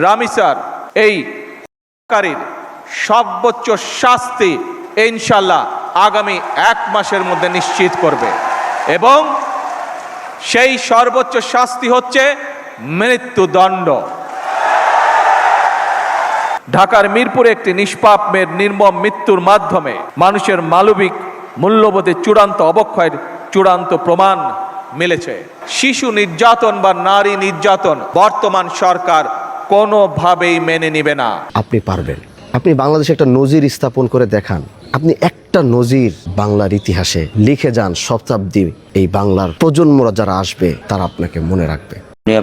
রামিসার এই হত্যাকারীর সর্বোচ্চ শাস্তি ইনশাআল্লাহ আগামী 1 মাসের মধ্যে নিশ্চিত করবে এবং সেই সর্বোচ্চ শাস্তি হচ্ছে মৃত্যুদণ্ড। ঢাকার মিরপুরে একটি নিষ্পাপ মেয়ের নির্মম মৃত্যুর মাধ্যমে মানুষের মানবিক মূল্যবোধের চূড়ান্ত অবক্ষয়ের চূড়ান্ত প্রমাণ মিলেছে। শিশু নির্যাতন বা নারী নির্যাতন বর্তমান সরকার কোনোভাবেই মেনে নেবে না। আপনি পারবেন। আপনি বাংলাদেশে একটা নজির স্থাপন করে দেখান। আপনি একটা নজির বাংলার ইতিহাসে লিখে যান। শতাব্দী এই বাংলার প্রজন্মরা যারা আসবে তারা আপনাকে মনে রাখবে।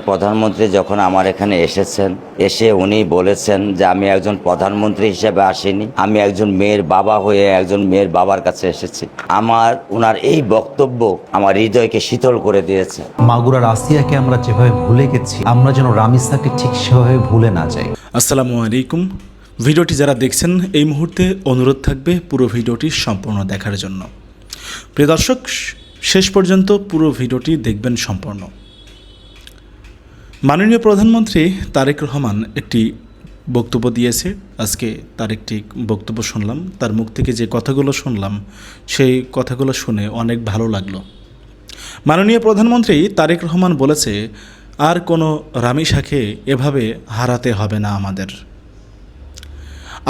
প্রধানমন্ত্রী যখন আমার এখানে এসেছেন, এসে উনি বলেছেন যে আমি একজন প্রধানমন্ত্রী হিসেবে আসিনি, আমি একজন মেয়ের বাবা হয়ে একজন মেয়ের বাবার কাছে এসেছি। ওনার এই বক্তব্য আমার হৃদয়কে শীতল করে দিয়েছে। মাগুরার আসিয়াকে আমরা যেভাবে ভুলে গেছি, আমরা যেন রামিসাকে ঠিক সেভাবে ভুলে না যাই। আসসালামু আলাইকুম। ভিডিওটি যারা দেখছেন এই মুহূর্তে অনুরোধ থাকবে পুরো ভিডিওটি সম্পূর্ণ দেখার জন্য। প্রিয় দর্শক, শেষ পর্যন্ত পুরো ভিডিওটি দেখবেন সম্পূর্ণ। মাননীয় প্রধানমন্ত্রী তারেক রহমান একটি বক্তব্য দিয়েছে। আজকে তার একটি বক্তব্য শুনলাম, তার মুখ থেকে যে কথাগুলো শুনলাম সেই কথাগুলো শুনে অনেক ভালো লাগলো। মাননীয় প্রধানমন্ত্রী তারেক রহমান বলেছে, আর কোনো রামিসাকে এভাবে হারাতে হবে না আমাদের,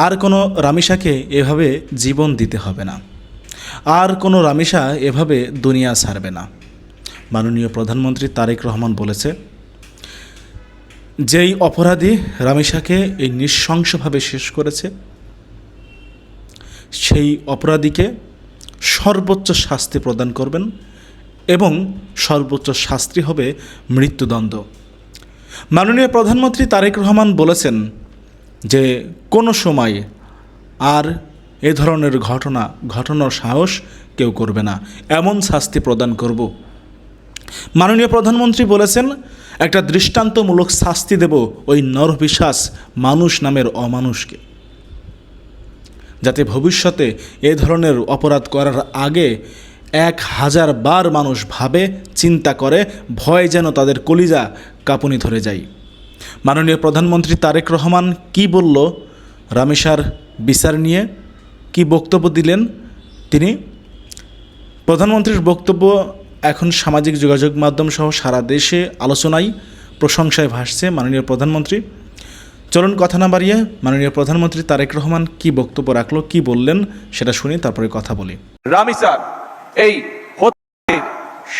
আর কোনো রামিসাকে এভাবে জীবন দিতে হবে না, আর কোনো রামিসা এভাবে দুনিয়া ছাড়বে না। মাননীয় প্রধানমন্ত্রী তারেক রহমান বলেছে, যেই অপরাধী রামিসাকে এই নৃশংসভাবে শেষ করেছে সেই অপরাধীকে সর্বোচ্চ শাস্তি প্রদান করবেন এবং সর্বোচ্চ শাস্তি হবে মৃত্যুদণ্ড। মাননীয় প্রধানমন্ত্রী তারেক রহমান বলেছেন যে কোনো সময় আর এ ধরনের ঘটনার সাহস কেউ করবে না, এমন শাস্তি প্রদান করব। মাননীয় প্রধানমন্ত্রী বলেছেন, একটা দৃষ্টান্তমূলক শাস্তি দেব ওই নরপিশাচ মানুষ নামের অমানুষকে, যাতে ভবিষ্যতে এ ধরনের অপরাধ করার আগে 1000 বার মানুষ ভাবে, চিন্তা করে, ভয় যেন তাদের কলিজা কাঁপুনি ধরে যায়। মাননীয় প্রধানমন্ত্রী তারেক রহমান কি বলল রামিসার বিচার নিয়ে, কি বক্তব্য দিলেন তিনি? প্রধানমন্ত্রীর বক্তব্য এখন সামাজিক যোগাযোগ মাধ্যম সহ সারা দেশে আলোচনায়, প্রশংসায় ভাসছে মাননীয় প্রধানমন্ত্রী। চলুন কথা না বাড়িয়ে মাননীয় প্রধানমন্ত্রী তারেক রহমান কি বক্তব্য রাখলো, কি বললেন সেটা শুনি, তারপরে কথা বলি। রামিসার এই হত্যার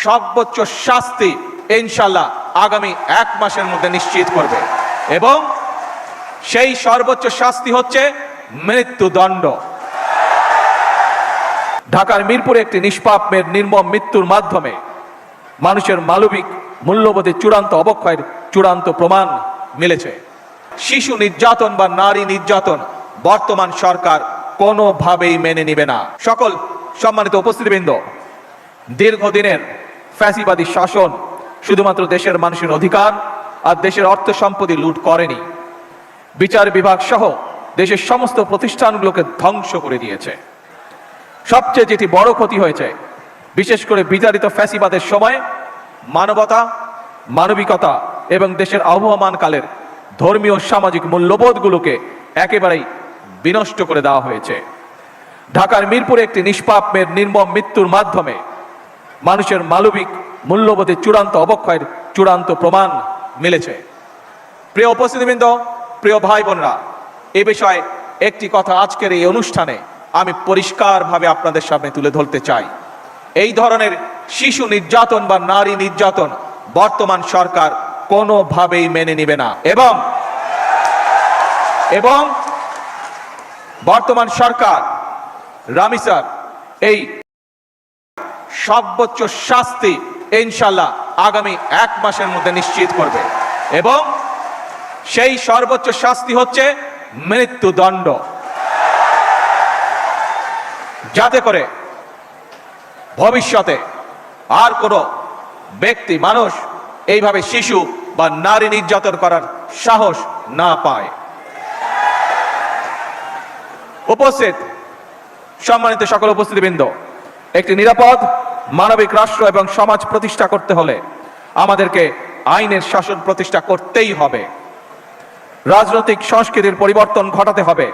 সর্বোচ্চ শাস্তি ইনশাআল্লাহ আগামী 1 মাসের মধ্যে নিশ্চিত করবে এবং সেই সর্বোচ্চ শাস্তি হচ্ছে মৃত্যুদণ্ড। ঢাকার মিরপুরে একটি নিষ্পাপ মেয়ের নির্মম মৃত্যুর মাধ্যমে মানুষের মানবিক মূল্যবোধের চূড়ান্ত অবক্ষয়ের চূড়ান্ত প্রমাণ মিলেছে। শিশু নির্যাতন বা নারী নির্যাতন বর্তমান সরকার কোনোভাবেই মেনে নেবে না। সকল সম্মানিত উপস্থিতিবৃন্দ, দীর্ঘদিনের ফ্যাসিবাদী শাসন শুধুমাত্র দেশের মানুষের অধিকার আর দেশের অর্থ সম্পত্তি লুট করেনি, বিচার বিভাগ সহ দেশের সমস্ত প্রতিষ্ঠানগুলোকে ধ্বংস করে দিয়েছে। সবচেয়ে যেটি বড় ক্ষতি হয়েছে, বিশেষ করে বিচারিত ফ্যাসিবাদের সময় মানবতা, মানবিকতা এবং দেশের আবহমানকালের ধর্মীয় সামাজিক মূল্যবোধগুলোকে একেবারেই বিনষ্ট করে দেওয়া হয়েছে। ঢাকার মিরপুরে একটি নিষ্পাপ মেয়ের নির্মম মৃত্যুর মাধ্যমে মানুষের মানবিক মূল্যবোধের চূড়ান্ত অবক্ষয়ের চূড়ান্ত প্রমাণ মিলেছে। প্রিয় উপস্থিতিবৃন্দ, প্রিয় ভাই বোনরা, এ বিষয়ে একটি কথা আজকের এই অনুষ্ঠানে আমি পরিষ্কারভাবে আপনাদের সামনে তুলে ধরতে চাই। এই ধরনের শিশু নির্যাতন বা নারী নির্যাতন বর্তমান সরকার কোনোভাবেই মেনে নেবে না এবং বর্তমান সরকার রামিসার এই সর্বোচ্চ শাস্তি ইনশাআল্লাহ আগামী 1 মাসের মধ্যে নিশ্চিত করবে এবং সেই সর্বোচ্চ শাস্তি হচ্ছে মৃত্যুদণ্ড, যাতে করে ভবিষ্যতে আর কোনো ব্যক্তি মানুষ এইভাবে শিশু বা নারী নির্যাতন করার সাহস না পায়। উপস্থিত সম্মানিত সকল উপস্থিতিবৃন্দ, একটি নিরাপদ মানবিক রাষ্ট্র এবং সমাজ প্রতিষ্ঠা করতে হলে আমাদেরকে আইনের শাসন প্রতিষ্ঠা করতেই হবে। রাজনৈতিক সংস্কৃতির পরিবর্তন ঘটাতে হবে।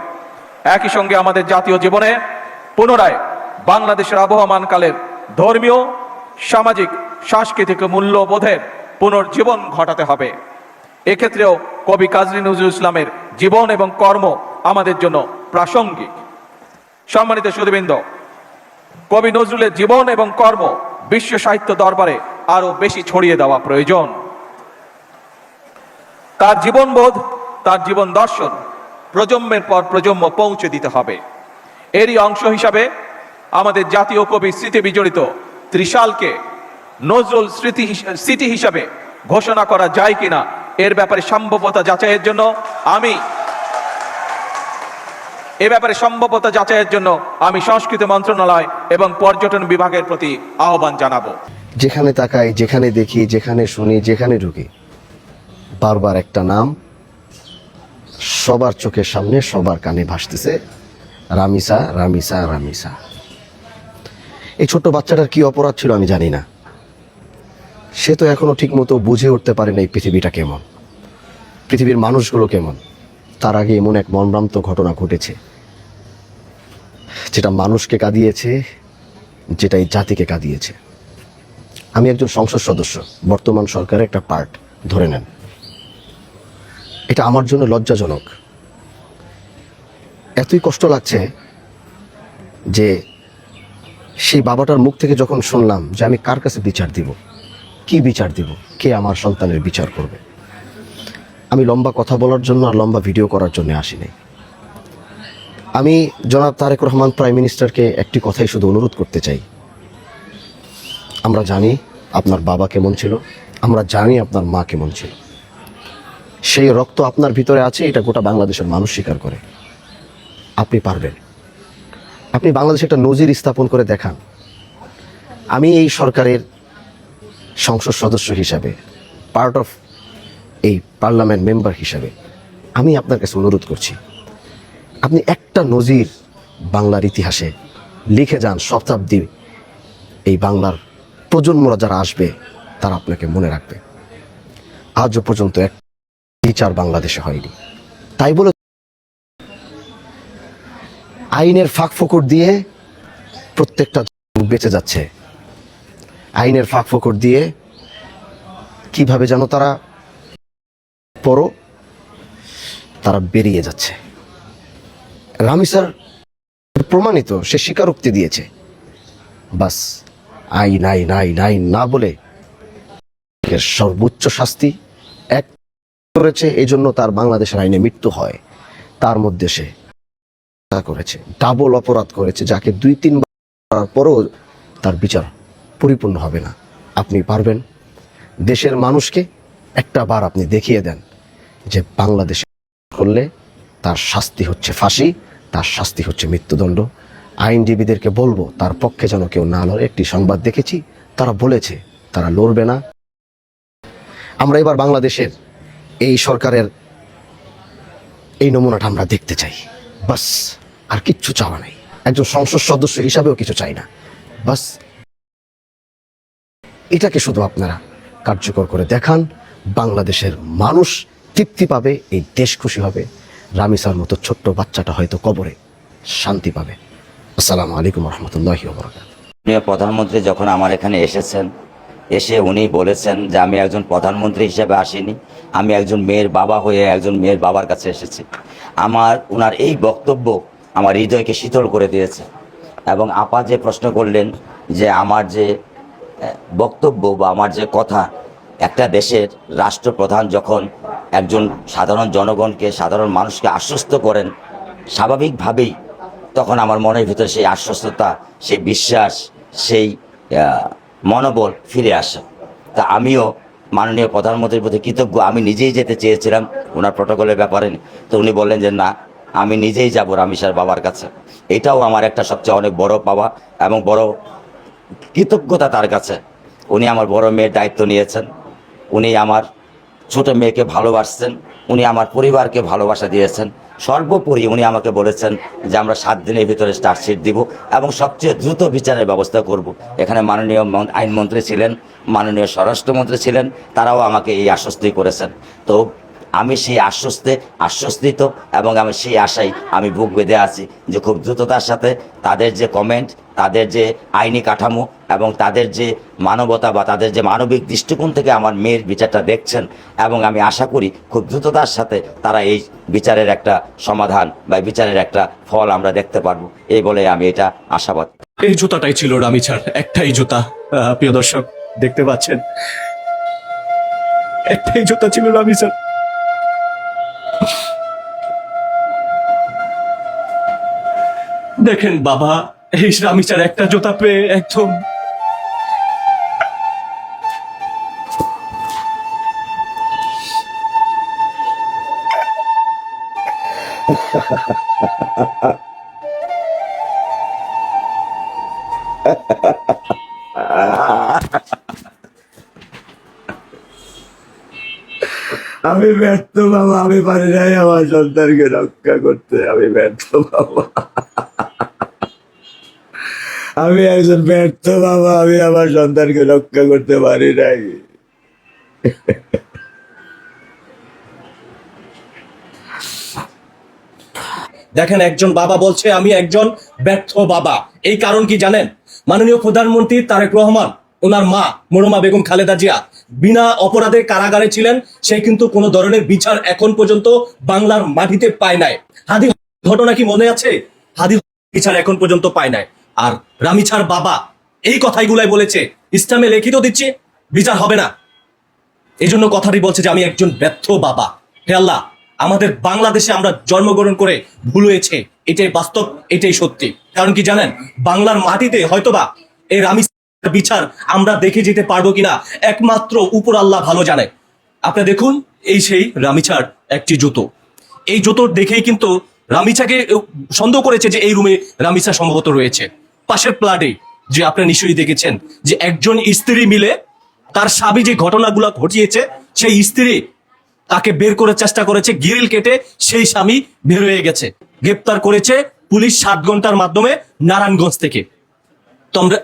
একই সঙ্গে আমাদের জাতীয় জীবনে পুনরায় বাংলাদেশের আবহমানকালের ধর্মীয়, সামাজিক, সাংস্কৃতিক মূল্যবোধের পুনর্জীবন ঘটাতে হবে। এক্ষেত্রেও কবি কাজী নজরুল ইসলামের জীবন এবং কর্ম আমাদের জন্য প্রাসঙ্গিক। সম্মানিত সুধীবৃন্দ, কবি নজরুলের জীবন এবং কর্ম বিশ্ব সাহিত্য দরবারে আরো বেশি ছড়িয়ে দেওয়া প্রয়োজন। তার জীবনবোধ, তার জীবন দর্শন প্রজন্মের পর প্রজন্ম পৌঁছে দিতে হবে। এরই অংশ হিসাবে আমাদের জাতীয় কবি স্মৃতি বিজড়িত ত্রিশালকে নজরুল স্মৃতি হিসাবে ঘোষণা করা যায় কিনা এর ব্যাপারে সম্ভাব্যতা যাচাইয়ের জন্য আমি সংস্কৃতি মন্ত্রণালয় এবং পর্যটন বিভাগের প্রতি আহ্বান জানাবো। যেখানে তাকাই, যেখানে দেখি, যেখানে শুনি, যেখানে ঢুকি, বারবার একটা নাম সবার চোখের সামনে, সবার কানে ভাসতেছে, রামিসা, রামিসা, রামিসা। এই ছোট্ট বাচ্চাটার কি অপরাধ ছিল আমি জানি না। সে তো এখনো ঠিক মতো বুঝে উঠতে পারে না এই পৃথিবীটা কেমন, পৃথিবীর মানুষগুলো কেমন। তার আগে এমন এক মর্মান্তিক ঘটনা ঘটেছে যেটা মানুষকে কাঁদিয়েছে, যেটা এই জাতিকে কাঁদিয়েছে। আমি একজন সংসদ সদস্য, বর্তমান সরকারের একটা পার্ট ধরে নেন। এটা আমার জন্য লজ্জাজনক। এতই কষ্ট লাগছে যে সেই বাবাটার মুখ থেকে যখন শুনলাম যে আমি কার কাছে বিচার দিব, কি বিচার দিব, কে আমার সন্তানের বিচার করবে। আমি লম্বা কথা বলার জন্য আর লম্বা ভিডিও করার জন্য আসিনি। আমি জনাব তারেক রহমান প্রাইম মিনিস্টারকে একটি কথাই শুধু অনুরোধ করতে চাই। আমরা জানি আপনার বাবা কেমন ছিল, আমরা জানি আপনার মা কেমন ছিল। সেই রক্ত আপনার ভিতরে আছে, এটা গোটা বাংলাদেশের মানুষ স্বীকার করে। আপনি পারবেন। আপনি বাংলাদেশে একটা নজির স্থাপন করে দেখান। আমি এই সরকারের সংসদ সদস্য হিসাবে, পার্ট অফ এই পার্লামেন্ট মেম্বার হিসাবে আমি আপনার কাছে অনুরোধ করছি, আপনি একটা নজির বাংলার ইতিহাসে লিখে যান। শতাব্দী এই বাংলার প্রজন্মরা যারা আসবে তারা আপনাকে মনে রাখবে। আজও পর্যন্ত এক বিচার বাংলাদেশে হয়নি। তাই বলে আইনের ফাঁক ফোকর দিয়ে প্রত্যেকটা বেঁচে যাচ্ছে। আইনের ফাঁক ফোকর দিয়ে কিভাবে যেন তারা বেরিয়ে যাচ্ছে। রামিসার প্রমাণিত, সে স্বীকারোক্তি দিয়েছে। বাস আইন আইন আইন আইন না বলে সর্বোচ্চ শাস্তি এক করেছে, এই জন্য তার বাংলাদেশের আইনে মৃত্যু হয়। তার মধ্যে সে করেছে, ডাবল অপরাধ করেছে, যাকে 2-3 বার করার পরও তার বিচার পরিপূর্ণ হবে না। আপনি পারবেন। দেশের মানুষকে একটা বার আপনি দেখিয়ে দেন যে বাংলাদেশে করলে তার শাস্তি হচ্ছে ফাঁসি, তার শাস্তি হচ্ছে মৃত্যুদণ্ড। আইনজীবীদেরকে বলবো তার পক্ষে যেন কেউ না লড়ে। একটি সংবাদ দেখেছি, তারা বলেছে তারা লড়বে না। আমরা এবার বাংলাদেশের এই সরকারের এই নমুনাটা আমরা দেখতে চাই। বাস, আর কিচ্ছু চাওয়া নাই। একজন সংসদ সদস্য হিসাবেও কিছু চাই না। বাস এটাকে শুধু আপনারা কার্যকর করে দেখান। বাংলাদেশের মানুষ তৃপ্তি পাবে, এই দেশ খুশি হবে। রামিসার মতো ছোট্ট বাচ্চাটা হয়তো কবরে শান্তি পাবে। আসসালামু আলাইকুম রহমতুল্লাহি ওয়া বারাকাতুহু। প্রধানমন্ত্রী যখন আমার এখানে এসেছেন, এসে উনি বলেছেন যে আমি একজন প্রধানমন্ত্রী হিসেবে আসিনি, আমি একজন মেয়ের বাবা হয়ে একজন মেয়ের বাবার কাছে এসেছি। ওনার এই বক্তব্য আমার হৃদয়কে শীতল করে দিয়েছে। এবং আপা যে প্রশ্ন করলেন যে আমার যে বক্তব্য বা আমার যে কথা, একটা দেশের রাষ্ট্রপ্রধান যখন একজন সাধারণ জনগণকে, সাধারণ মানুষকে আশ্বস্ত করেন, স্বাভাবিকভাবেই তখন আমার মনের ভিতরে সেই আশ্বস্ততা, সেই বিশ্বাস, সেই মনোবল ফিরে আসে। তা আমিও মাননীয় প্রধানমন্ত্রীর প্রতি কৃতজ্ঞ। আমি নিজেই যেতে চেয়েছিলাম ওনার প্রটোকলের ব্যাপারে, তো উনি বললেন যে না, আমি নিজেই যাব রামিসার বাবার কাছে। এটাও আমার একটা সবচেয়ে অনেক বড় পাওয়া এবং বড় কৃতজ্ঞতা তার কাছে। উনি আমার বড় মেয়ের দায়িত্ব নিয়েছেন, উনি আমার ছোট মেয়েকে ভালোবাসছেন, উনি আমার পরিবারকে ভালোবাসা দিয়েছেন। সর্বোপরি উনি আমাকে বলেছেন যে আমরা 7 দিনের ভিতরে চার্জশিট দিব এবং সবচেয়ে দ্রুত বিচারের ব্যবস্থা করব। এখানে মাননীয় আইনমন্ত্রী ছিলেন, মাননীয় স্বরাষ্ট্রমন্ত্রী ছিলেন, তারাও আমাকে এই আশ্বস্তি করেছেন। তো আমি সেই আশ্বস্তিত এবং আমি সেই আশায় আমি বুক বেঁধে আছি যে খুব দ্রুততার সাথে তাদের যে কমেন্ট, তাদের যে আইনি কাঠামো এবং তাদের যে মানবতা বা তাদের যে মানবিক দৃষ্টিকোণ থেকে আমার মেয়ের বিচারটা দেখছেন, এবং আমি আশা করি খুব দ্রুততার সাথে তারা এই বিচারের একটা সমাধান বা বিচারের একটা ফল আমরা দেখতে পারবো, এই বলে আমি এটা আশাবাদ। এই জুতাটাই ছিল রামিছার, একটাই জুতা। প্রিয় দর্শক দেখতে পাচ্ছেন, একটাই জুতা ছিল রামিছার। দেখেন বাবা, এই রামিছার একটা জুতা পেয়ে একদম আমি ব্যর্থ বাবা, আমি পারি নাই আমার সন্তানকে রক্ষা করতে, আমি ব্যর্থ বাবা, আমি একজন ব্যর্থ বাবা, আমি আমার সন্তানকে রক্ষা করতে পারি নাই। দেখেন, একজন বাবা বলছে আমি একজন ব্যর্থ বাবা। এই কারণ কি জানেন? মাননীয় প্রধানমন্ত্রী তারেক রহমান, ওনার মা মরহুমা বেগম খালেদা জিয়া বিনা অপরাধে কারাগারে ছিলেন, সে কিন্তু কোনো ধরনের বিচার এখন পর্যন্ত বাংলার মাটিতে পায় নাই। হাদি ঘটনা কি মনে আছে? হাদি বিচার এখন পর্যন্ত পায় নাই। আর রামিছার বাবা এই কথাইগুলাই বলেছে, ইসলামে লিখিত দিচ্ছি বিচার হবে না। এই জন্য কথাটি বলছে যে আমি একজন ব্যর্থ বাবা। হে আল্লাহ, আমাদের বাংলাদেশে আমরা জন্মগ্রহণ করে ভুল হয়েছে, এটাই বাস্তব, এটাই সত্যি। কারণ কি জানেন, বাংলার মাটিতে হয়তোবা এই রামিছার বিচার আমরা দেখে যেতে পারবো কিনা একমাত্র উপর আল্লাহ ভালো জানে। আপনি দেখুন, এই সেই রামিছার একটি জুতো। এই জুতো দেখেই কিন্তু রামিছাকে সন্দেহ করেছে যে এই রুমে রামিছা সম্ভবত রয়েছে। পাশের প্লাটে যে আপনি নিশ্চয়ই দেখেছেন যে একজন স্ত্রী মিলে তার স্বামী যে ঘটনাগুলো ঘটিয়েছে, সেই স্ত্রী তাকে বের করার চেষ্টা করেছে, গ্রিল কেটে সেই স্বামী বের হয়ে গেছে। গ্রেপ্তার করেছে পুলিশ 7 ঘন্টার মাধ্যমে নারায়ণগঞ্জ থেকে।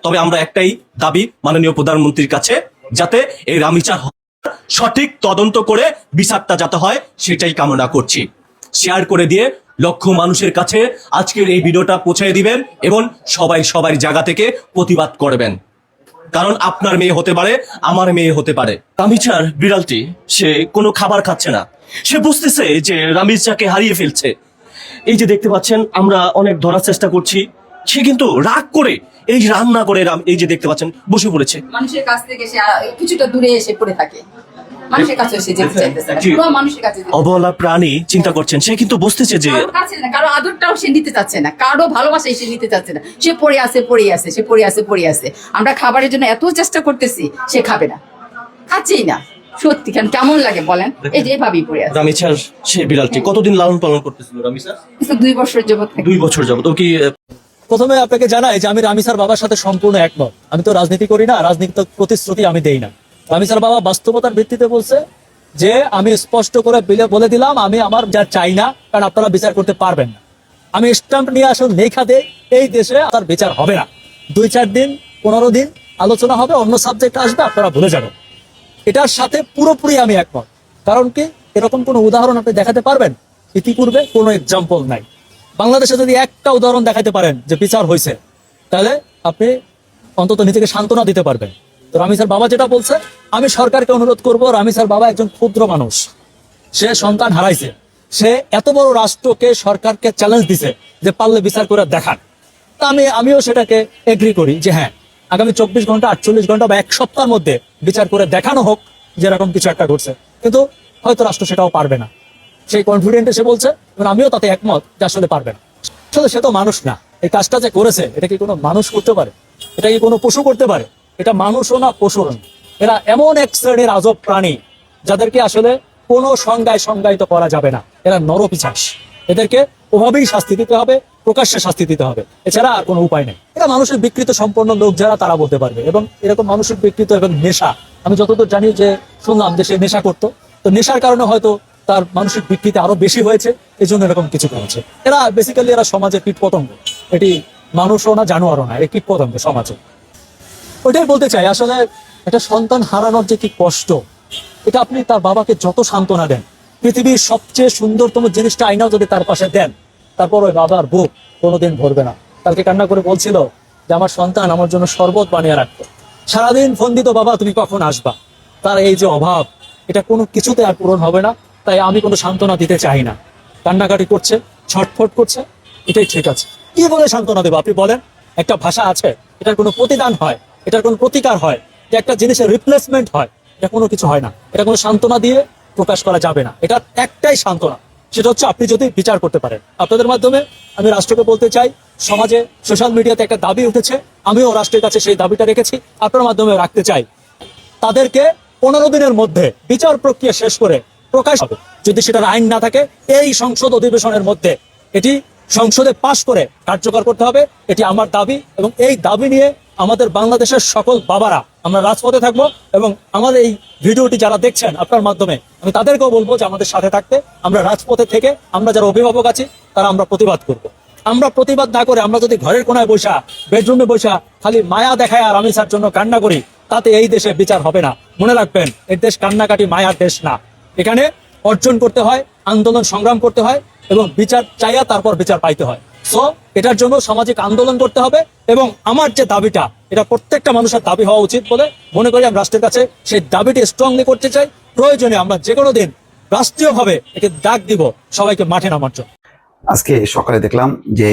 তবে আমরা একটাই দাবি মাননীয় প্রধানমন্ত্রীর কাছে, যাতে এই রামিছার সঠিক তদন্ত করে বিচারটা যাতে হয় সেটাই কামনা করছি। শেয়ার করে দিয়ে লক্ষ মানুষের কাছে আজকের এই ভিডিওটা পৌঁছে দিবেন এবং সবার জায়গা থেকে প্রতিবাদ করবেন। কারণ আপনার মেয়ে হতে পারে, আমার মেয়ে হতে পারে। রামিছার বিড়ালটি সে কোনো খাবার খাচ্ছে না, সে বুঝতেছে যে রামিছাকে হারিয়ে ফেলছে। এই যে দেখতে পাচ্ছেন, আমরা অনেক ধরার চেষ্টা করছি, সে কিন্তু রাগ করে এই রান্না করে এই যে দেখতে পাচ্ছেন বসে পড়েছে। মানুষের কাছ থেকে সে কিছুটা দূরে এসে পড়ে থাকে, মানুষের কাছে এসে যেতে চাইতেছে না, পুরো মানুষের কাছে অবলা প্রাণী চিন্তা করছেন, সে কিন্তু বুঝতেছে যে কারো কাছে না, কারো আদরটাও সে নিতে চাচ্ছে না, কারো ভালোবাসা সে নিতে চাচ্ছে না। সে পড়ে আছে। আমরা খাবারের জন্য এত চেষ্টা করতেছি, সে খাবে না, খাচ্ছেই না। সত্যি কেমন লাগে বলেন? এই যে এভাবেই পড়ে আছে। রামিছার সে বিড়ালটি কতদিন লালন পালন করতেছিল রামিছা? 2 বছর যাবত। 2 বছর যাবত। ও কি প্রথমে আপনাকে জানাই যে আমি রামিছার বাবার সাথে সম্পূর্ণ একমত। আমি তো রাজনীতি করি না, রাজনীতিক প্রতিশ্রুতি আমি দেই না। রামিছার বাবা বাস্তবতার ভিত্তিতে বলছে যে আমি স্পষ্ট করে বলে দিলাম আমি আমার যা চাই না, কারণ আপনারা বিচার করতে পারবেন না। আমি স্ট্যাম্প নিয়ে আসুন, লেখা দেই, এই দেশে তার বিচার হবে না। 2-4 দিন 15 দিন আলোচনা হবে, অন্য সাবজেক্ট আসবে, আপনারা ভুলে যাবেন। এটার সাথে পুরোপুরি আমি একমত। কারণ কি, এরকম কোনো উদাহরণ আপনি দেখাতে পারবেন? ইতিপূর্বে কোনো এক্সাম্পল নাই। বাংলাদেশে যদি একটা উদাহরণ দেখাতে পারেন যে বিচার হয়েছে, তাহলে আপনি অন্তত নিজেকে সান্ত্বনা দিতে পারবেন। তো রামিছার বাবা যেটা বলছে, আমি সরকারকে অনুরোধ করব, রামিছার বাবা একজন ক্ষুদ্র মানুষ, সে সন্তান হারাইছে, সে এত বড় রাষ্ট্রকে, সরকারকে চ্যালেঞ্জ দিছে যে পারলে বিচার করে দেখান। তা আমিও সেটাকে এগ্রি করি যে হ্যাঁ, আগামী 24 ঘন্টা, 48 ঘন্টা বা 1 সপ্তাহের মধ্যে বিচার করে দেখানো হোক যে এরকম কিছু একটা ঘটছে। কিন্তু হয়তো রাষ্ট্র সেটাও পারবে না, সেই কনফিডেন্টে সে বলছে, এবং আমিও তাতে একমত যে আসলে পারবে না। আসলে সে তো মানুষ না, এই কাজটা যে করেছে এটা কি কোনো মানুষ করতে পারে? এটা কি কোনো পশু করতে পারে? এটা মানুষও না, পশুও না। এরা এমন এক শ্রেণীর আজব প্রাণী যাদেরকে আসলে কোনো সংজ্ঞায়িত করা যাবে না। এরা নরপিশাচ, এদেরকে ওভাবেই শাস্তি দিতে হবে, প্রকাশ্যে শাস্তি দিতে হবে, এছাড়া আর কোনো উপায় নেই। এটা মানুষের বিকৃত সম্পন্ন লোক যারা, তারা বলতে পারবে। এবং এরকম মানুষের বিকৃত এবং নেশা, আমি যতদূর জানি যে শুনলাম যে সে নেশা করতো, তো নেশার কারণে হয়তো তার মানসিক বিকৃতি আরো বেশি হয়েছে, এই জন্য এরকম কিছু করেছে। এরা বেসিক্যালি এরা সমাজের কীটপতঙ্গ, এটি মানুষও না, জানোয়ারও না, এই কীটপতঙ্গ সমাজে। ওইটাই বলতে চাই, আসলে একটা সন্তান হারানোর যে কি কষ্ট, এটা আপনি তার বাবাকে যত সান্ত্বনা দেন, পৃথিবীর সবচেয়ে সুন্দরতম জিনিসটা আইনাও যদি তার পাশে দেন, তারপর ওই বাবার বুক কোনোদিন ভরবে না। কালকে কান্না করে বলছিল যে আমার সন্তান আমার জন্য শরবত বানিয়ে রাখতো। সারাদিন ফোন দিত, বাবা তুমি কখন আসবা। তার এই যে অভাব, এটা কোনো কিছুতে আর পূরণ হবে না। তাই আমি কোনো সান্ত্বনা দিতে চাই না। কান্নাকাটি করছে, ছটফট করছে, এটাই ঠিক আছে। কি বলে সান্ত্বনা দেবো আপনি বলেন? একটা ভাষা আছে, এটার কোনো প্রতিদান হয়, এটার কোনো প্রতিকার হয়, যে একটা জিনিসের রিপ্লেসমেন্ট হয়, এটা কোনো কিছু হয় না। এটা কোনো সান্ত্বনা দিয়ে প্রকাশ করা যাবে না। এটা একটাই সান্ত্বনা, সেটা হচ্ছে আপনি যদি বিচার করতে পারেন। আপনাদের মাধ্যমে আমি রাষ্ট্রকে বলতে চাই, সমাজে সোশ্যাল মিডিয়াতে একটা দাবি উঠেছে, আমিও রাষ্ট্রের কাছে সেই দাবিটা রেখেছি, আপনার মাধ্যমে রাখতে চাই। তাদেরকে 15 দিনের মধ্যে বিচার প্রক্রিয়া শেষ করে প্রকাশ হবে। যদি সেটার আইন না থাকে, এই সংসদ অধিবেশনের মধ্যে এটি সংসদে পাশ করে কার্যকর করতে হবে। এটি আমার দাবি, এবং এই দাবি নিয়ে আমাদের বাংলাদেশের সকল বাবারা আমরা রাজপথে থাকবো। এবং আমাদের এই ভিডিওটি যারা দেখছেন আপনার মাধ্যমে, আমি তাদেরকেও বলবো যে আমাদের সাথে থাকতে। আমরা রাজপথে থেকে আমরা যারা অভিভাবক আছি তারা আমরা প্রতিবাদ করব। আমরা প্রতিবাদ না করে আমরা যদি ঘরের কোনায় বসা, বেডরুমে বসা খালি মায়া দেখায় আর আমি তার জন্য কান্না করি, তাতে এই দেশে বিচার হবে না। মনে রাখবেন, এই দেশ কান্নাকাটি মায়ার দেশ না। এখানে অর্জন করতে হয়, আন্দোলন সংগ্রাম করতে হয়, এবং বিচার চাইয়া তারপর বিচার পাইতে হয়। সো এটার জন্য সামাজিক আন্দোলন করতে হবে। এবং আমার যে দাবিটা, এটা প্রত্যেকটা মানুষের দাবি হওয়া উচিত বলে মনে করি। আমি রাষ্ট্রের কাছে সেই দাবিটি স্ট্রংলি করতে চাই। প্রয়োজনে আমরা যে কোনো দিন রাষ্ট্রীয়ভাবে একে ডাক দিব সবাইকে মাঠে নামার জন্য। আজকে সকালে দেখলাম যে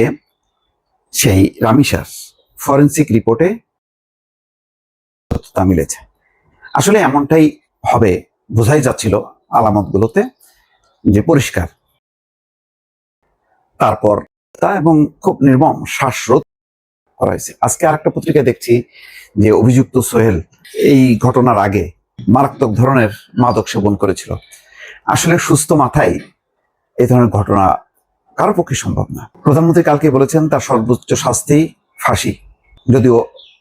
সেই রামিসার ফরেন্সিক রিপোর্টে সত্যতা মিলেছে। আসলে এমনটাই হবে বোঝাই যাচ্ছিল আলামতগুলোতে, যে পরিষ্কার। তারপর তা এবং খুব নির্মম শ্বাসরোধ করা হয়েছে। আজকে আরেকটা পত্রিকায় দেখছি যে অভিযুক্ত সোহেল এই ঘটনার আগে মারাত্মক ধরনের মাদক সেবন করেছিল। আসলে সুস্থ মাথায় এই ধরনের ঘটনা কারো পক্ষে সম্ভব না। প্রধানমন্ত্রী কালকে বলেছেন তার সর্বোচ্চ শাস্তি ফাঁসি, যদিও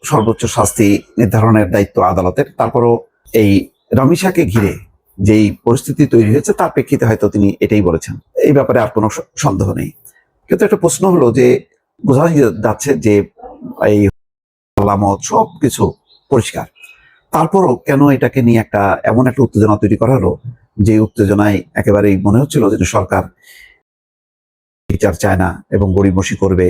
সর্বোচ্চ শাস্তি নির্ধারণের দায়িত্ব আদালতের। তারপরও এই রামিসাকে ঘিরে যেই পরিস্থিতি তৈরি হয়েছে তার প্রেক্ষিতে হয়তো তিনি এটাই বলেছেন। এই ব্যাপারে আর কোনো সন্দেহ নেই। কিন্তু একটা প্রশ্ন হলো যে বোঝা যাচ্ছে যে এই আলামত সবকিছু পরিষ্কার, তারপরও কেন এটাকে নিয়ে একটা এমন একটা উত্তেজনা তৈরি করা হলো, যে উত্তেজনায় একেবারেই মনে হচ্ছিল যে সরকার বিচার চায় না এবং গড়িমসি করবে।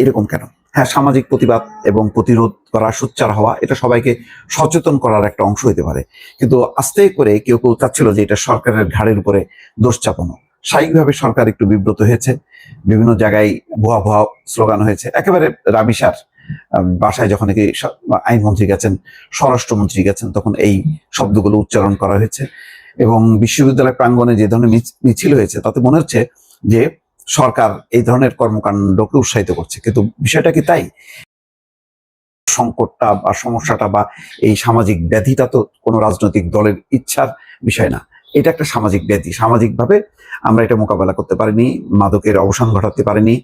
এরকম কেন? হ্যাঁ, সামাজিক প্রতিবাদ এবং প্রতিরোধ করা, সোচ্চার হওয়া, এটা সবাইকে সচেতন করার একটা অংশ হতে পারে। কিন্তু আস্তে করে কেউ কেউ চাচ্ছিল যে এটা সরকারের ঘাড়ের উপরে দোষ চাপানো। স্বাভাবিকভাবে সরকার একটু বিব্রত হয়েছে, বিভিন্ন জায়গায় ভুয়া ভুয়া স্লোগান হয়েছে। একেবারে রামিসার বাসায় যখন নাকি আইনমন্ত্রী গেছেন, স্বরাষ্ট্রমন্ত্রী গেছেন, তখন এই শব্দগুলো উচ্চারণ করা হয়েছে। এবং বিশ্ববিদ্যালয় প্রাঙ্গণে যে ধরনের মিছিল হয়েছে, তাতে মনে হচ্ছে যে সরকার এই ধরনের কর্মকাণ্ডকে উৎসাহিত করছে। কিন্তু বিষয়টা কি তাই? সংকটটা বা সমস্যাটা বা এই সামাজিক ব্যাধিটা তো কোনো রাজনৈতিক দলের ইচ্ছার বিষয় না। এটা একটা সামাজিক ব্যাধি। সামাজিকভাবে আমরা এটা মোকাবেলা করতে পারিনি, মাদকের অবসান ঘটাতে পারিনি,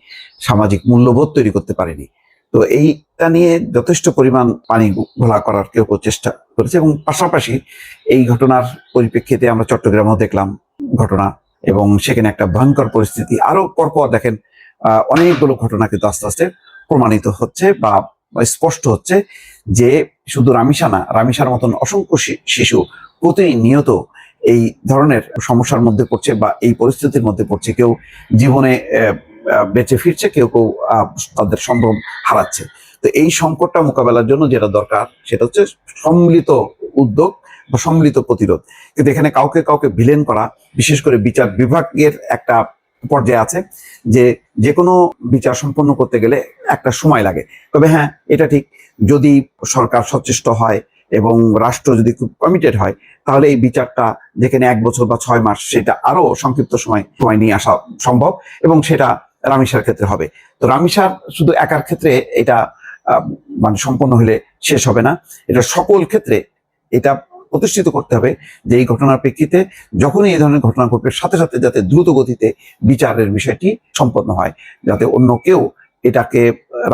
সামাজিক মূল্যবোধ তৈরি করতে পারিনি। তো এইটা নিয়ে যথেষ্ট পরিমাণ পানি ঘোলা করার কেউ কেউ চেষ্টা করেছে। এবং পাশাপাশি এই ঘটনার পরিপ্রেক্ষিতে আমরা চট্টগ্রামেও দেখলাম ঘটনা, এবং সেখানে একটা ভয়ঙ্কর পরিস্থিতি। আরো পরপর দেখেন অনেকগুলো ঘটনা কিন্তু আস্তে আস্তে প্রমাণিত হচ্ছে বা স্পষ্ট হচ্ছে যে শুধু রামিসা না, রামিসার মতন অসংখ্য শিশু প্রতিনিয়ত এই ধরনের সমস্যার মধ্যে পড়ছে বা এই পরিস্থিতির মধ্যে পড়ছে। কেউ জীবনে বেঁচে ফিরছে, কেউ কেউ তাদের সম্ভ্রম হারাচ্ছে। তো এই সংকটটা মোকাবেলার জন্য যেটা দরকার সেটা হচ্ছে সম্মিলিত উদ্যোগ বা সম্মিলিত প্রতিরোধ। কিন্তু এখানে কাউকে কাউকে ভিলেন করা, বিশেষ করে বিচার বিভাগের একটা পর্যায়ে আছে যে কোনো বিচার সম্পন্ন করতে গেলে একটা সময় লাগে। তবে হ্যাঁ, এটা ঠিক, যদি সরকার সচেষ্ট হয় এবং রাষ্ট্র যদি খুব কমিটেড হয়, তাহলে এই বিচারটা যেখানে 1 বছর বা 6 মাস, সেটা আরো সংক্ষিপ্ত সময় নিয়ে আসা সম্ভব, এবং সেটা রামিসার ক্ষেত্রে হবে। তো রামিসার শুধু একার ক্ষেত্রে এটা মানে সম্পন্ন হলে শেষ হবে না, এটা সকল ক্ষেত্রে এটা প্রতিষ্ঠিত করতে হবে যে এই ঘটনার প্রেক্ষিতে যখনই এই ধরনের ঘটনা ঘটবে, সাথে সাথে যাতে দ্রুত গতিতে বিচারের বিষয়টি সম্পন্ন হয়, যাতে অন্য কেউ এটাকে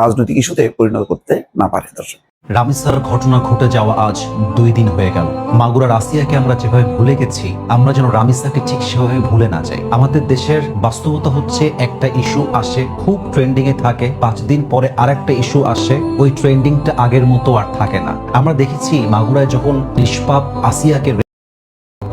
রাজনৈতিক ইস্যুতে পরিণত করতে না পারে। দর্শক, রামিসার ঘটনা ঘটে যাওয়া আজ 2 দিন হয়ে গেল। মাগুরার আসিয়াকে আমরা যেভাবে ভুলে গেছি, আমরা যেন রামিসাকে ঠিক সেভাবে ভুলে না যাই। আমাদের দেশের বাস্তবতা হচ্ছে, একটা ইস্যু আসে, খুব ট্রেন্ডিং এ থাকে, 5 দিন পরে আরেকটা ইস্যু আসে, ওই ট্রেন্ডিংটা আগের মতো আর থাকে না। আমরা দেখেছি মাগুরায় যখন নিষ্পাপ আসিয়াকে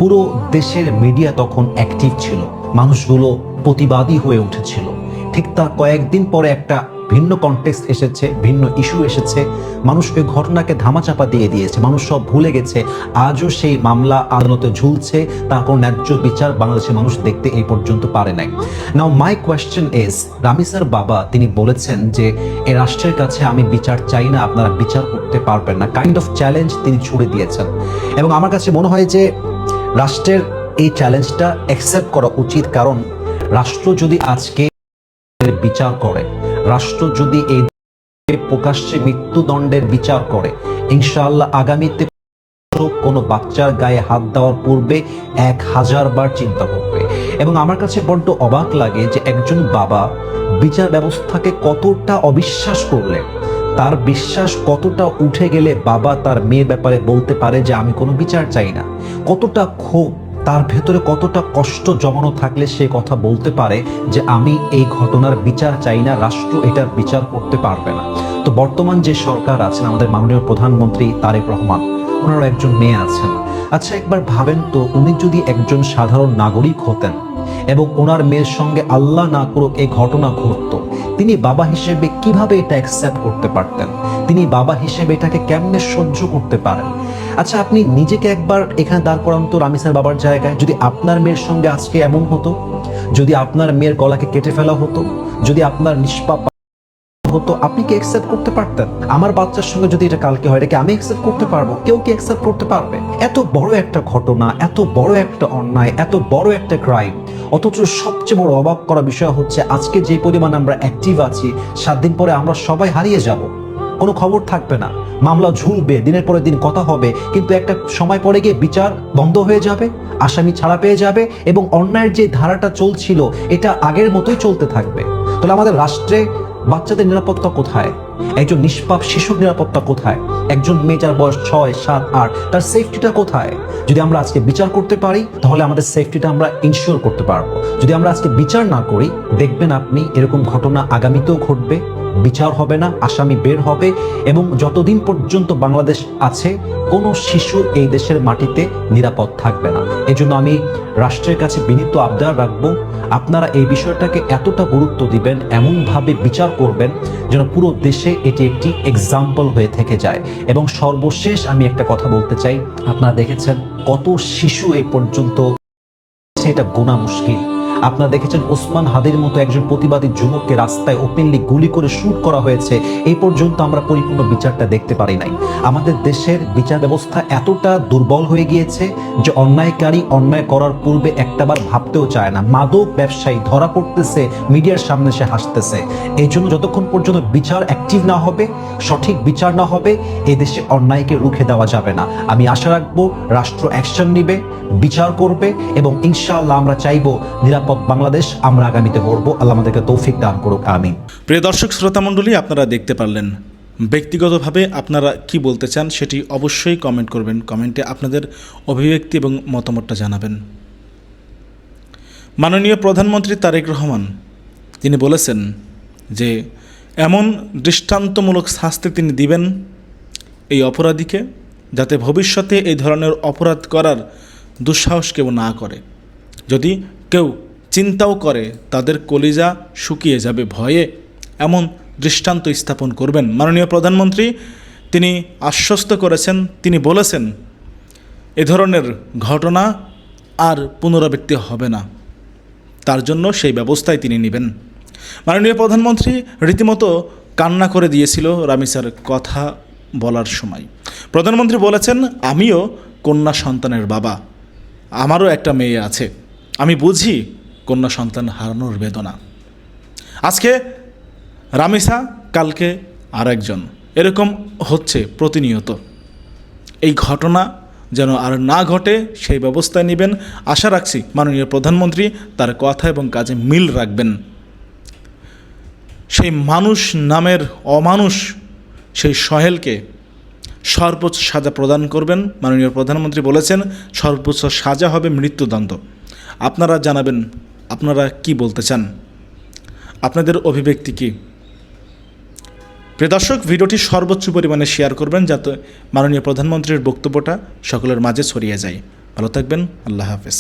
পুরো দেশের মিডিয়া তখন অ্যাক্টিভ ছিল, মানুষগুলো প্রতিবাদী হয়ে উঠেছিল। ঠিক তার কয়েকদিন পরে একটা ভিন্ন কনটেক্সট এসেছে, ভিন্ন ইস্যু এসেছে, মানুষ ওই ঘটনাকে ধামাচাপা দিয়ে দিয়েছে, মানুষ সব ভুলে গেছে। আজও সেই মামলা আদালতে ঝুলছে, তার কোনো ন্যায্য বিচার বাংলাদেশের মানুষ দেখতে এই পর্যন্ত পারে নাই। নাও মাই কোয়েশ্চেন ইজ, রামিসার বাবা তিনি বলেছেন যে এই রাষ্ট্রের কাছে আমি বিচার চাই না, আপনারা বিচার করতে পারবেন না, কাইন্ড অফ চ্যালেঞ্জ তিনি ছুড়ে দিয়েছেন। এবং আমার কাছে মনে হয় যে রাষ্ট্রের এই চ্যালেঞ্জটা অ্যাকসেপ্ট করা উচিত, কারণ রাষ্ট্র যদি আজকে বিচার করে, রাষ্ট্র যদি এই প্রকাশ্যে মৃত্যুদণ্ডের বিচার করে, ইনশাআল্লাহ আগামীতে কোনো বাচ্চার গায়ে হাত দেওয়ার পূর্বে 1000 বার চিন্তা করবে। এবং আমার কাছে বড্ড অবাক লাগে যে একজন বাবা বিচার ব্যবস্থাকে কতটা অবিশ্বাস করলে, তার বিশ্বাস কতটা উঠে গেলে বাবা তার মেয়ের ব্যাপারে বলতে পারে যে আমি কোনো বিচার চাই না। কতটা ক্ষোভ তার ভেতরে, কতটা কষ্ট জমানো থাকলে সে কথা বলতে পারে যে আমি এই ঘটনার বিচার চাই না, রাষ্ট্র এটার বিচার করতে পারবে না। তো বর্তমান যে সরকার আছেন, আমাদের মাননীয় প্রধানমন্ত্রী তারেক রহমান, ওনারও একজন মেয়ে আছেন। আচ্ছা একবার ভাবেন তো, উনি যদি একজন সাধারণ নাগরিক হতেন এবং ওনার মেয়ের সঙ্গে আল্লাহ না করুক এই ঘটনা ঘটতো, তিনি বাবা হিসেবে কিভাবে এটা অ্যাকসেপ্ট করতে পারতেন? তিনি বাবা হিসেবে এটাকে কেমনে সহ্য করতে পারেন? আচ্ছা আপনি নিজেকে একবার এখানে দাঁড় করান তো রামিসার বাবার জায়গায়। যদি আপনার মেয়ের সঙ্গে আজকে এমন হতো, যদি আপনার মেয়ের গলাকে কেটে ফেলা হতো, যদি আপনার নিষ্পাপ হতো, আপনি কি অ্যাকসেপ্ট করতে পারতেন? আমার বাচ্চার সঙ্গে যদি এটা কালকে হয়, এটাকে আমি অ্যাকসেপ্ট করতে পারবো? কেউ কি অ্যাকসেপ্ট করতে পারবে? এত বড় একটা ঘটনা, এত বড় একটা অন্যায়, এত বড় একটা ক্রাইম, অথচ সবচেয়ে বড় অবাক করা বিষয় হচ্ছে আজকে যে পরিমাণ আমরা অ্যাক্টিভ আছি, 7 দিন পরে আমরা সবাই হারিয়ে যাব, কোনো খবর থাকবে না, মামলা ঝুলবে, দিনের পরে দিন কথা হবে, কিন্তু একটা সময় পরে গিয়ে বিচার বন্ধ হয়ে যাবে, আসামি ছাড়া পেয়ে যাবে এবং অন্যায়ের যে ধারাটা চলছিল এটা আগের মতোই চলতে থাকবে। তাহলে আমাদের রাষ্ট্রে বাচ্চাদের নিরাপত্তা কোথায়? একজন নিষ্পাপ শিশুর নিরাপত্তা কোথায়? একজন মেয়ে যার বয়স 6, 7, 8, তার সেফটিটা কোথায়? যদি আমরা আজকে বিচার করতে পারি তাহলে আমাদের সেফটিটা আমরা ইনশিওর করতে পারবো। যদি আমরা আজকে বিচার না করি, দেখবেন আপনি এরকম ঘটনা আগামীতেও ঘটবে, বিচার হবে না, আসামি বের হবে এবং যতদিন পর্যন্ত বাংলাদেশ আছে কোনো শিশু এই দেশের মাটিতে নিরাপদ থাকবে না। এজন্য আমি রাষ্ট্রের কাছে বিনীত আবদার রাখবো, আপনারা এই বিষয়টাকে এতটা গুরুত্ব দিবেন, এমনভাবে বিচার করবেন যেন পুরো দেশে এটি একটি এক্সাম্পল হয়ে থেকে যায়। এবং সর্বশেষ আমি একটা কথা বলতে চাই, আপনারা দেখেছেন কত শিশু এই পর্যন্ত, এটা গোনা মুশকিল। আপনারা দেখেছেন ওসমান হাদির মতো একজন প্রতিবাদী যুবককে রাস্তায় ওপেনলি গুলি করে শুট করা হয়েছে, এই পর্যন্ত আমরা পরিপূর্ণ বিচারটা দেখতে পারি নাই। আমাদের দেশের বিচার ব্যবস্থা এতটা দুর্বল হয়ে গিয়েছে যে অন্যায়কারী অন্যায় করার পূর্বে একটাবার ভাবতেও চায় না। মাদক ব্যবসায়ী ধরা পড়তেছে, মিডিয়ার সামনে সে হাসতেছে। এই জন্য যতক্ষণ পর্যন্ত বিচার অ্যাক্টিভ না হবে, সঠিক বিচার না হবে, এই দেশে অন্যায়কে রুখে দেওয়া যাবে না। আমি আশা রাখবো রাষ্ট্র অ্যাকশন নিবে, বিচার করবে এবং ইনশাআল্লাহ আমরা চাইবো নিরাপদ বাংলাদেশ আমরা আগামীতে গড়ব। আল্লাহ আমাদেরকে তৌফিক দান করুক, আমিন। প্রিয় দর্শক শ্রোতা মণ্ডলী, আপনারা দেখতে পারলেন। ব্যক্তিগতভাবে আপনারা কি বলতে চান সেটি অবশ্যই কমেন্ট করবেন, কমেন্টে আপনাদের অভিব্যক্তি এবং মতামতটা জানাবেন। মাননীয় প্রধানমন্ত্রী তারেক রহমান তিনি বলেছেন যে এমন দৃষ্টান্তমূলক শাস্তি তিনি দিবেন এই অপরাধীকে, যাতে ভবিষ্যতে এই ধরনের অপরাধ করার দুঃসাহস কেউ না করে। যদি কেউ চিন্তাও করে তাদের কলিজা শুকিয়ে যাবে ভয়ে, এমন দৃষ্টান্ত স্থাপন করবেন। মাননীয় প্রধানমন্ত্রী তিনি আশ্বস্ত করেছেন, তিনি বলেছেন এ ধরনের ঘটনা আর পুনরাবৃত্তি হবে না, তার জন্য সেই ব্যবস্থাই তিনি নেবেন। মাননীয় প্রধানমন্ত্রী রীতিমতো কান্না করে দিয়েছিল রামিসার কথা বলার সময়। প্রধানমন্ত্রী বলেছেন, আমিও কন্যা সন্তানের বাবা, আমারও একটা মেয়ে আছে, আমি বুঝি কন্যা সন্তান হারানোর বেদনা। আজকে রামিসা, কালকে আরেকজন, এরকম হচ্ছে প্রতিনিয়ত। এই ঘটনা যেন আর না ঘটে সেই ব্যবস্থা নেবেন। আশা রাখছি মাননীয় প্রধানমন্ত্রী তার কথা এবং কাজে মিল রাখবেন। সেই মানুষ নামের অমানুষ সেই সোহেলকে সর্বোচ্চ সাজা প্রদান করবেন। মাননীয় প্রধানমন্ত্রী বলেছেন সর্বোচ্চ সাজা হবে মৃত্যুদণ্ড। আপনারা জানাবেন আপনারা কি বলতে চান, আপনাদের অভিব্যক্তি কী। প্রিয় দর্শক, ভিডিওটি সর্বোচ্চ পরিমাণে শেয়ার করবেন যাতে মাননীয় প্রধানমন্ত্রীর বক্তব্যটা সকলের মাঝে ছড়িয়ে যায়। ভালো থাকবেন। আল্লাহ হাফেজ।